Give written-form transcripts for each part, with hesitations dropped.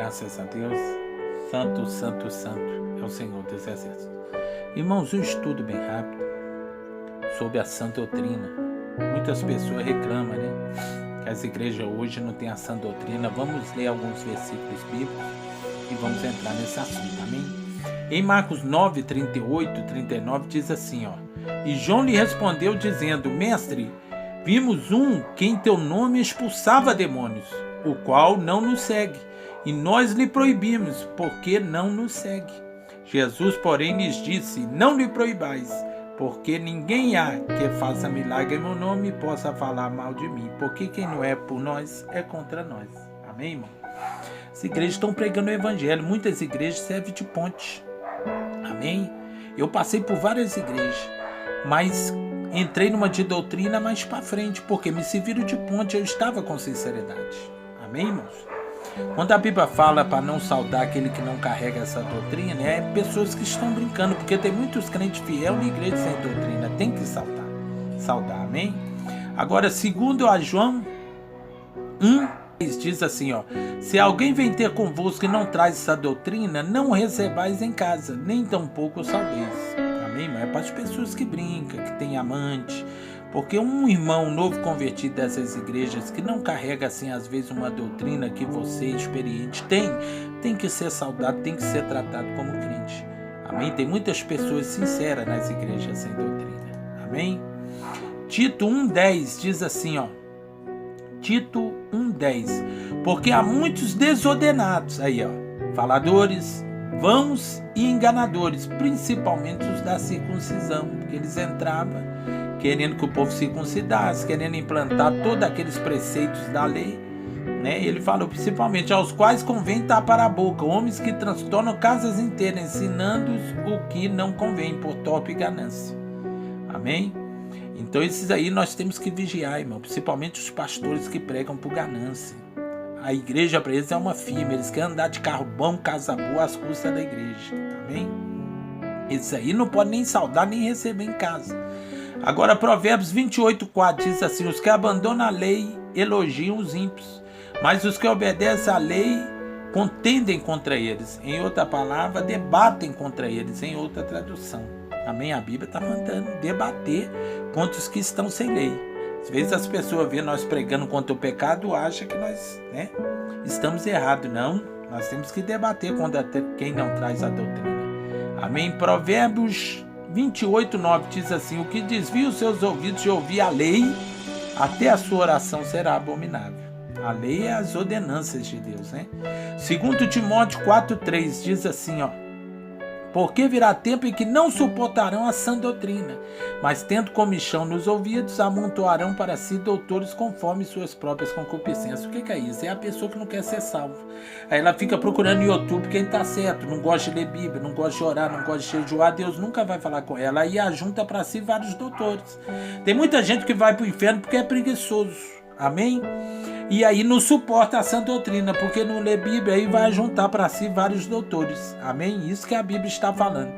Graças a Deus. Santo, santo, santo é o Senhor dos Exércitos. Irmãos, um estudo bem rápido sobre a sã doutrina. Muitas pessoas reclamam, né? Que as igrejas hoje não têm a sã doutrina. Vamos ler alguns versículos bíblicos e vamos entrar nesse assunto, amém? Em Marcos 9, 38, 39 diz assim, ó. E João lhe respondeu dizendo, Mestre, vimos um que em teu nome expulsava demônios, o qual não nos segue, e nós lhe proibimos, porque não nos segue. Jesus, porém, lhes disse, não lhe proibais, porque ninguém há que faça milagre em meu nome e possa falar mal de mim, porque quem não é por nós é contra nós. Amém, irmão? As igrejas estão pregando o evangelho, muitas igrejas servem de ponte. Amém? Eu passei por várias igrejas, mas entrei numa de doutrina mais para frente, porque me serviram de ponte, eu estava com sinceridade. Amém, irmãos? Quando a Bíblia fala para não saudar aquele que não carrega essa doutrina, é pessoas que estão brincando, porque tem muitos crentes fiéis na igreja sem doutrina, tem que saudar, amém? Agora, segundo a João 1, diz assim, ó, se alguém vem ter convosco e não traz essa doutrina, não recebais em casa, nem tampouco saudeis. Amém, irmão? É para as pessoas que brincam, que tem amante, porque um irmão novo convertido dessas igrejas que não carrega assim às vezes uma doutrina que você experiente tem que ser saudado, tem que ser tratado como crente. Amém? Tem muitas pessoas sinceras nas igrejas sem doutrina. Amém? Tito 1,10 diz assim, ó. Tito 1,10. Porque há muitos desordenados, aí ó, faladores, vãos e enganadores, principalmente os da circuncisão, porque eles entravam querendo que o povo circuncidasse, querendo implantar todos aqueles preceitos da lei, né? Ele falou principalmente aos quais convém tapar a boca, homens que transtornam casas inteiras, ensinando-os o que não convém por torpe ganância. Amém? Então esses aí nós temos que vigiar, irmão, principalmente os pastores que pregam por ganância. A igreja para eles é uma firma, eles querem andar de carro bom, casa boa às custas da igreja. Amém? Esses aí não podem nem saudar, nem receber em casa. Agora Provérbios 28,4 diz assim, os que abandonam a lei elogiam os ímpios, mas os que obedecem à lei contendem contra eles. Em outra palavra, debatem contra eles, em outra tradução. Amém? A Bíblia está mandando debater contra os que estão sem lei. Às vezes as pessoas veem nós pregando contra o pecado, acham que nós, né, estamos errados. Não, nós temos que debater contra quem não traz a doutrina. Amém? Provérbios 28,9 diz assim, o que desvia os seus ouvidos de ouvir a lei, até a sua oração será abominável. A lei é as ordenanças de Deus, né? Segundo Timóteo 4,3 diz assim, ó, porque virá tempo em que não suportarão a sã doutrina, mas tendo comichão nos ouvidos, amontoarão para si doutores conforme suas próprias concupiscências. O que é isso? É a pessoa que não quer ser salva. Aí ela fica procurando no YouTube quem está certo, não gosta de ler Bíblia, não gosta de orar, não gosta de jejuar, Deus nunca vai falar com ela. Aí ajunta para si vários doutores. Tem muita gente que vai para o inferno porque é preguiçoso. Amém? E aí não suporta a sã doutrina, porque não lê Bíblia, aí vai juntar para si vários doutores. Amém? Isso que a Bíblia está falando.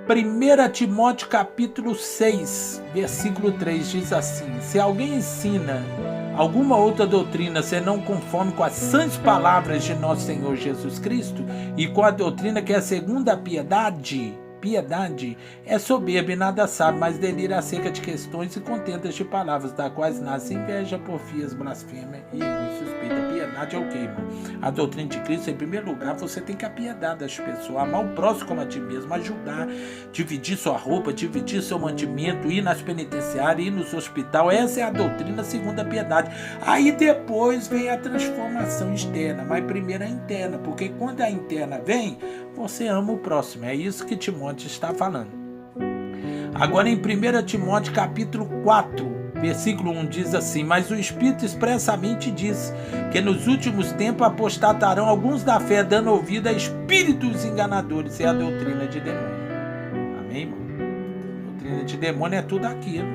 1 Timóteo capítulo 6, versículo 3 diz assim, se alguém ensina alguma outra doutrina senão conforme com as sãs palavras de nosso Senhor Jesus Cristo e com a doutrina que é segundo a piedade é soberba e nada sabe, mas delira acerca de questões e contentas de palavras, da quais nasce inveja, porfias, blasfêmia e suspeita. Piedade é o que, irmão? A doutrina de Cristo, em primeiro lugar, você tem que apiedar das pessoas, amar o próximo como a ti mesmo, ajudar, dividir sua roupa, dividir seu mantimento, ir nas penitenciárias, ir nos hospitais. Essa é a doutrina segundo a piedade. Aí depois vem a transformação externa, mas primeiro a interna, porque quando a interna vem, você ama o próximo. É isso que Timóteo está falando. Agora em 1 Timóteo capítulo 4, versículo 1 diz assim, mas o Espírito expressamente diz que nos últimos tempos apostatarão alguns da fé, dando ouvido a espíritos enganadores. É a doutrina de demônio. Amém, irmão? A doutrina de demônio é tudo aquilo.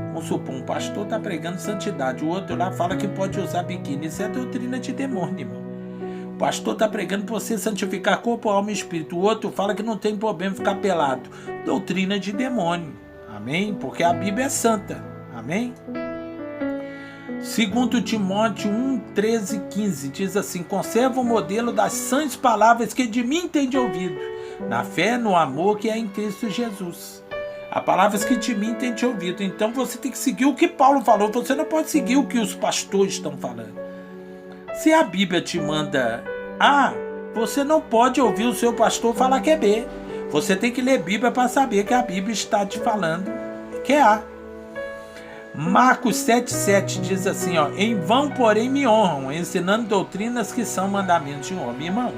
Vamos supor, um pastor está pregando santidade, o outro lá fala que pode usar biquíni. Isso é a doutrina de demônio, irmão. O pastor está pregando para você santificar corpo, alma e espírito. O outro fala que não tem problema ficar pelado. Doutrina de demônio. Amém? Porque a Bíblia é santa. Amém? Segundo Timóteo 1, 13 e 15, diz assim: conserva o modelo das sãs palavras que de mim tem de ouvido, na fé, no amor que é em Cristo Jesus. As palavras que de mim tem de ouvido. Então você tem que seguir o que Paulo falou, você não pode seguir o que os pastores estão falando. Se a Bíblia te manda A, você não pode ouvir o seu pastor falar que é B. Você tem que ler Bíblia para saber que a Bíblia está te falando que é A. Marcos 7,7 diz assim, ó: em vão, porém, me honram, ensinando doutrinas que são mandamentos de homem. Irmão,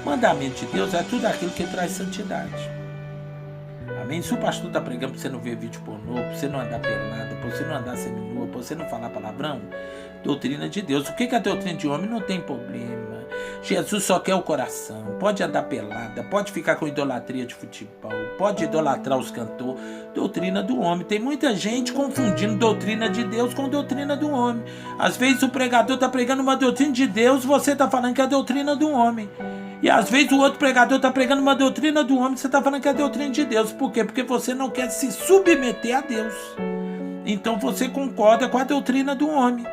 mandamento de Deus é tudo aquilo que traz santidade. Amém? Se o pastor está pregando para você não ver vídeo pornô, para você não andar pelada, para você não andar seminua, para você não falar palavrão, doutrina de Deus. O que é a doutrina de homem? Não tem problema. Jesus só quer o coração. Pode andar pelada, pode ficar com idolatria de futebol, pode idolatrar os cantores. Doutrina do homem. Tem muita gente confundindo doutrina de Deus com doutrina do homem. Às vezes o pregador está pregando uma doutrina de Deus, você está falando que é a doutrina do homem. E às vezes o outro pregador está pregando uma doutrina do homem, você está falando que é a doutrina de Deus. Por quê? Porque você não quer se submeter a Deus. Então você concorda com a doutrina do homem.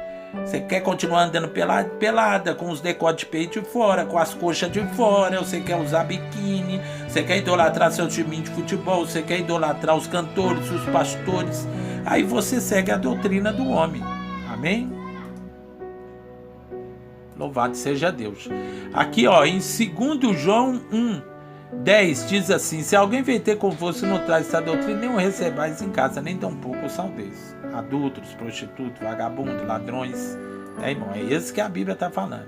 Você quer continuar andando pelada, com os decotes de peito de fora, com as coxas de fora, você quer usar biquíni, você quer idolatrar seu time de futebol, você quer idolatrar os cantores, os pastores. Aí você segue a doutrina do homem. Amém? Louvado seja Deus. Aqui, ó, em 2 João 1:10 diz assim: se alguém vem ter convosco e não traz essa doutrina, nem o recebais em casa, nem tampouco o saudeis. Adúlteros, prostitutos, vagabundos, ladrões. Irmão? É esse que a Bíblia está falando.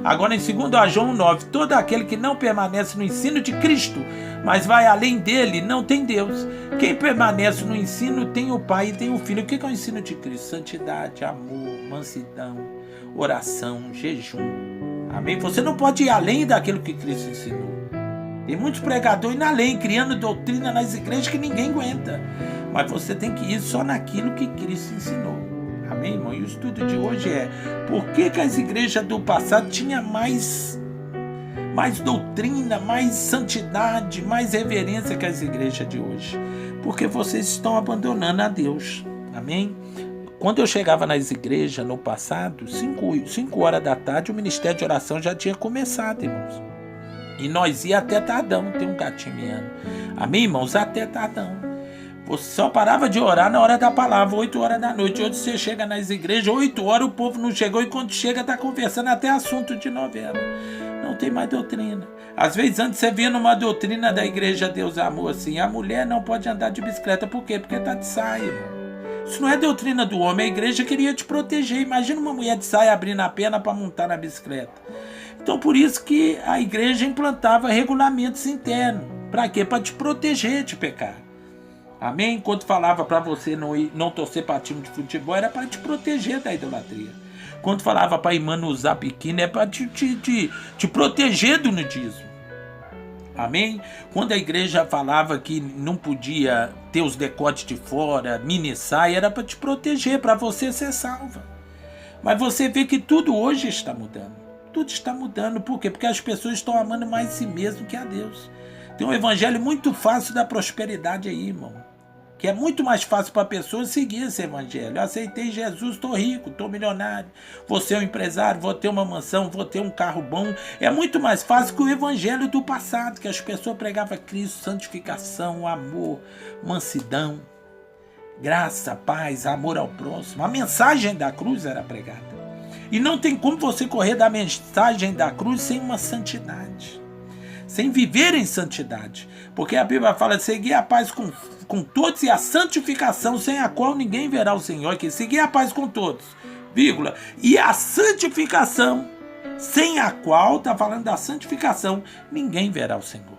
Agora, em 2 João 9, todo aquele que não permanece no ensino de Cristo, mas vai além dele, não tem Deus. Quem permanece no ensino tem o Pai e tem o Filho. O que é o ensino de Cristo? Santidade, amor, mansidão, oração, jejum. Amém? Você não pode ir além daquilo que Cristo ensinou. Tem muitos pregadores indo além, criando doutrina nas igrejas que ninguém aguenta. Mas você tem que ir só naquilo que Cristo ensinou. Amém, irmão? E o estudo de hoje é: por que as igrejas do passado tinham mais doutrina, mais santidade, mais reverência que as igrejas de hoje? Porque vocês estão abandonando a Deus. Amém? Quando eu chegava nas igrejas no passado, 5 horas da tarde, o ministério de oração já tinha começado, irmãos. E nós ia até tardão, tem um gatinho miando. Amém, irmãos? Até tardão. Você só parava de orar na hora da palavra, 8 horas da noite. Hoje você chega nas igrejas, 8 horas o povo não chegou, e quando chega está conversando até assunto de novela. Não tem mais doutrina. Às vezes antes você via numa doutrina da igreja Deus Amor assim: a mulher não pode andar de bicicleta. Por quê? Porque está de saia, irmão. Isso não é doutrina do homem, a igreja queria te proteger. Imagina uma mulher de saia abrindo a perna para montar na bicicleta. Então por isso que a igreja implantava regulamentos internos. Para quê? Para te proteger de pecar. Amém? Quando falava para você não torcer para time de futebol, era para te proteger da idolatria. Quando falava para irmã não usar biquíni, é para te proteger do nudismo. Amém? Quando a igreja falava que não podia ter os decotes de fora, mini saia, era para te proteger, para você ser salva. Mas você vê que tudo hoje está mudando. Tudo está mudando. Por quê? Porque as pessoas estão amando mais si mesmo que a Deus. Tem um evangelho muito fácil da prosperidade aí, irmão. Que é muito mais fácil para a pessoa seguir esse evangelho. Eu aceitei Jesus, estou rico, estou milionário. Vou ser um empresário, vou ter uma mansão, vou ter um carro bom. É muito mais fácil que o evangelho do passado, que as pessoas pregavam Cristo, santificação, amor, mansidão, graça, paz, amor ao próximo. A mensagem da cruz era pregada. E não tem como você correr da mensagem da cruz sem uma santidade. Sem viver em santidade. Porque a Bíblia fala de seguir a paz com todos e a santificação, sem a qual ninguém verá o Senhor. Que seguir a paz com todos, vírgula, e a santificação, sem a qual, está falando da santificação, ninguém verá o Senhor.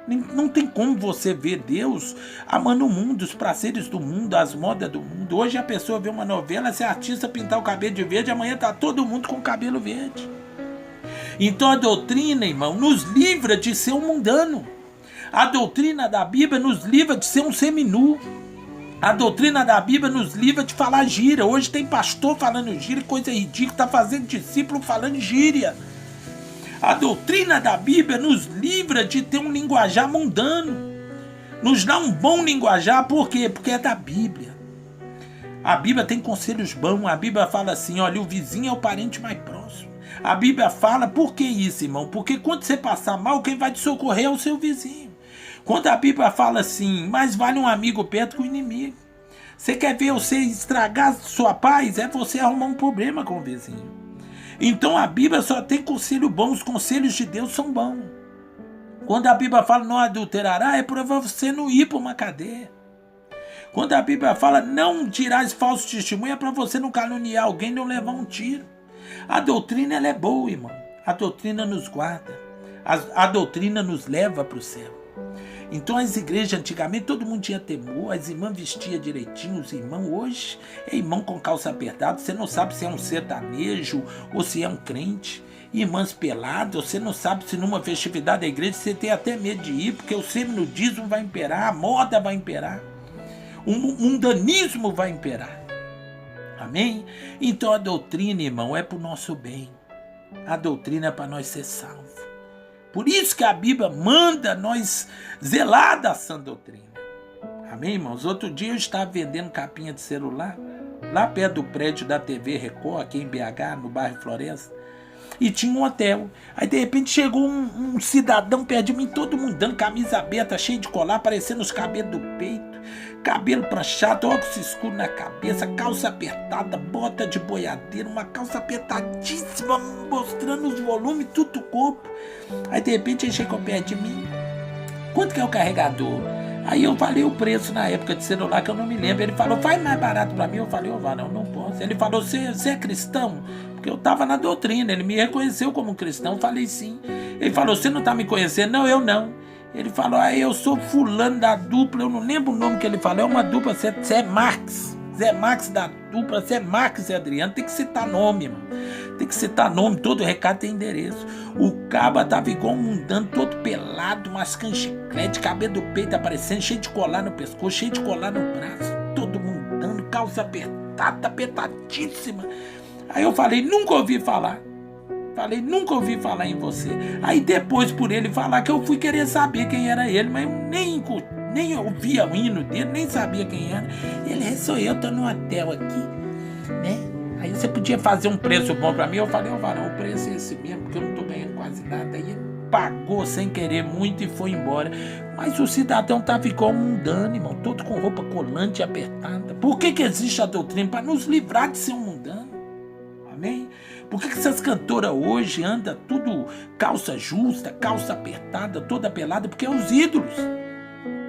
Não tem como você ver Deus amando o mundo, os prazeres do mundo, as modas do mundo. Hoje a pessoa vê uma novela, se a artista pintar o cabelo de verde, amanhã está todo mundo com o cabelo verde. Então a doutrina, irmão, nos livra de ser um mundano. A doutrina da Bíblia nos livra de ser um seminu. A doutrina da Bíblia nos livra de falar gíria. Hoje tem pastor falando gíria, coisa ridícula, está fazendo discípulo falando gíria. A doutrina da Bíblia nos livra de ter um linguajar mundano. Nos dá um bom linguajar, por quê? Porque é da Bíblia. A Bíblia tem conselhos bons. A Bíblia fala assim, olha, o vizinho é o parente mais próximo. A Bíblia fala, por que isso, irmão? Porque quando você passar mal, quem vai te socorrer é o seu vizinho. Quando a Bíblia fala assim, mais vale um amigo perto que um inimigo. Você quer ver você estragar sua paz? É você arrumar um problema com o vizinho. Então a Bíblia só tem conselho bom. Os conselhos de Deus são bons. Quando a Bíblia fala não adulterará, é para você não ir para uma cadeia. Quando a Bíblia fala não dirás falso testemunho, é para você não caluniar alguém e não levar um tiro. A doutrina ela é boa, irmão. A doutrina nos guarda. A doutrina nos leva para o céu. Então as igrejas antigamente todo mundo tinha temor, as irmãs vestiam direitinho, os irmãos hoje é irmão com calça apertada, você não sabe se é um sertanejo ou se é um crente. Irmãs peladas, você não sabe se numa festividade da igreja você tem até medo de ir, porque o seminudismo vai imperar, a moda vai imperar, o mundanismo vai imperar. Amém? Então a doutrina, irmão, é para o nosso bem. A doutrina é para nós ser salvos. Por isso que a Bíblia manda nós zelar da sã doutrina. Amém, irmãos? Outro dia eu estava vendendo capinha de celular, lá perto do prédio da TV Record, aqui em BH, no bairro Floresta, e tinha um hotel. Aí de repente chegou um cidadão perto de mim, todo mundo dando camisa aberta, cheio de colar, parecendo os cabelos do peito, cabelo pranchado, óculos escuros na cabeça, calça apertada, bota de boiadeiro, uma calça apertadíssima, mostrando os volumes, tudo o corpo. Aí de repente ele chegou perto de mim. Quanto que é o carregador? Aí eu falei o preço na época de celular, que eu não me lembro. Ele falou, faz mais barato pra mim. Eu falei, não posso. Ele falou, você é cristão? Porque eu tava na doutrina, ele me reconheceu como cristão. Eu falei, sim. Ele falou, você não tá me conhecendo? Não, eu não. Ele falou, eu sou fulano da dupla, eu não lembro o nome que ele falou, é uma dupla, você é Marx. Zé Marx da dupla, Zé Marx e Adriano, tem que citar nome, mano. Tem que citar nome, todo recado tem endereço. O caba tava igual um mundano, todo pelado, mascando chiclete, cabelo do peito aparecendo, cheio de colar no pescoço, cheio de colar no braço, todo mundano, calça apertada, apertadíssima. Aí eu falei, nunca ouvi falar. Falei, nunca ouvi falar em você. Aí depois, por ele falar, que eu fui querer saber quem era ele, mas eu nem ouvia o hino dele, nem sabia quem era. Ele, sou eu, tô no hotel aqui, né? Aí você podia fazer um preço bom pra mim. Eu falei, varão, o preço é esse mesmo, porque eu não tô ganhando quase nada. Aí ele pagou sem querer muito e foi embora. Mas o cidadão tava igual um mundano, irmão, todo com roupa colante e apertada. Por que existe a doutrina? Para nos livrar de ser um mundano. Amém? Por que essas cantoras hoje andam tudo calça justa, calça apertada, toda pelada? Porque é os ídolos.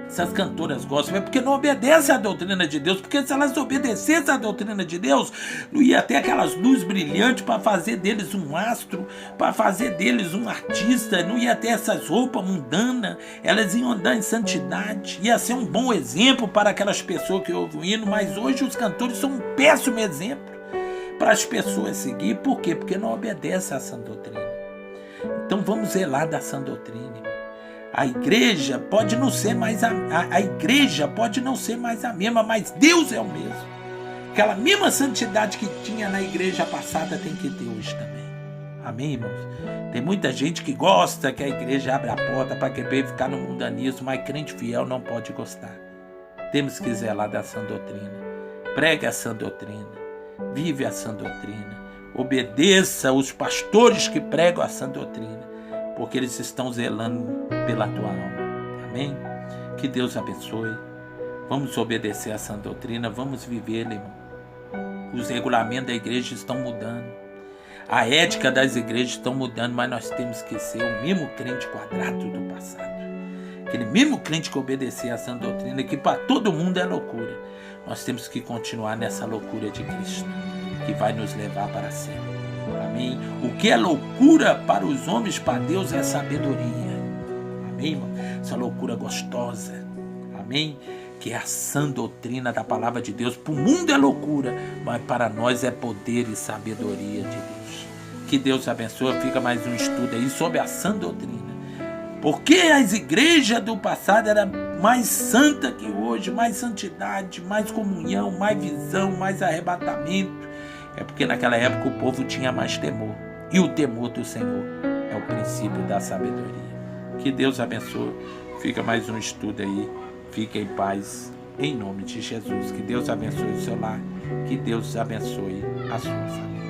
Essas cantoras gostam, é porque não obedecem à doutrina de Deus. Porque se elas obedecessem à doutrina de Deus, não ia ter aquelas luzes brilhantes para fazer deles um astro, para fazer deles um artista, não ia ter essas roupas mundanas, elas iam andar em santidade, ia ser um bom exemplo para aquelas pessoas que ouvem o hino. Mas hoje os cantores são um péssimo exemplo para as pessoas seguir. Por quê? Porque não obedece à sã doutrina. Então vamos zelar da sã doutrina. A igreja pode não ser mais a igreja pode não ser mais a mesma, mas Deus é o mesmo. Aquela mesma santidade que tinha na igreja passada tem que ter hoje também. Amém, irmãos? Tem muita gente que gosta que a igreja abra a porta para querer ficar no mundanismo, mas crente fiel não pode gostar. Temos que zelar da sã doutrina. Pregue a sã doutrina. Vive a sã doutrina, obedeça os pastores que pregam a sã doutrina, porque eles estão zelando pela tua alma. Amém? Que Deus abençoe. Vamos obedecer a sã doutrina, vamos viver, irmão. Os regulamentos da igreja estão mudando, a ética das igrejas estão mudando, mas nós temos que ser o mesmo crente quadrado do passado. Aquele mesmo crente que obedecia a sã doutrina, que para todo mundo é loucura. Nós temos que continuar nessa loucura de Cristo, que vai nos levar para sempre. Amém? O que é loucura para os homens, para Deus é sabedoria. Amém, irmão? Essa loucura gostosa. Amém? Que é a sã doutrina da palavra de Deus. Para o mundo é loucura, mas para nós é poder e sabedoria de Deus. Que Deus abençoe. Fica mais um estudo aí sobre a sã doutrina. Porque as igrejas do passado eram mais santa que hoje, mais santidade, mais comunhão, mais visão, mais arrebatamento. É porque naquela época o povo tinha mais temor. E o temor do Senhor é o princípio da sabedoria. Que Deus abençoe. Fica mais um estudo aí. Fique em paz, em nome de Jesus. Que Deus abençoe o seu lar. Que Deus abençoe a sua família.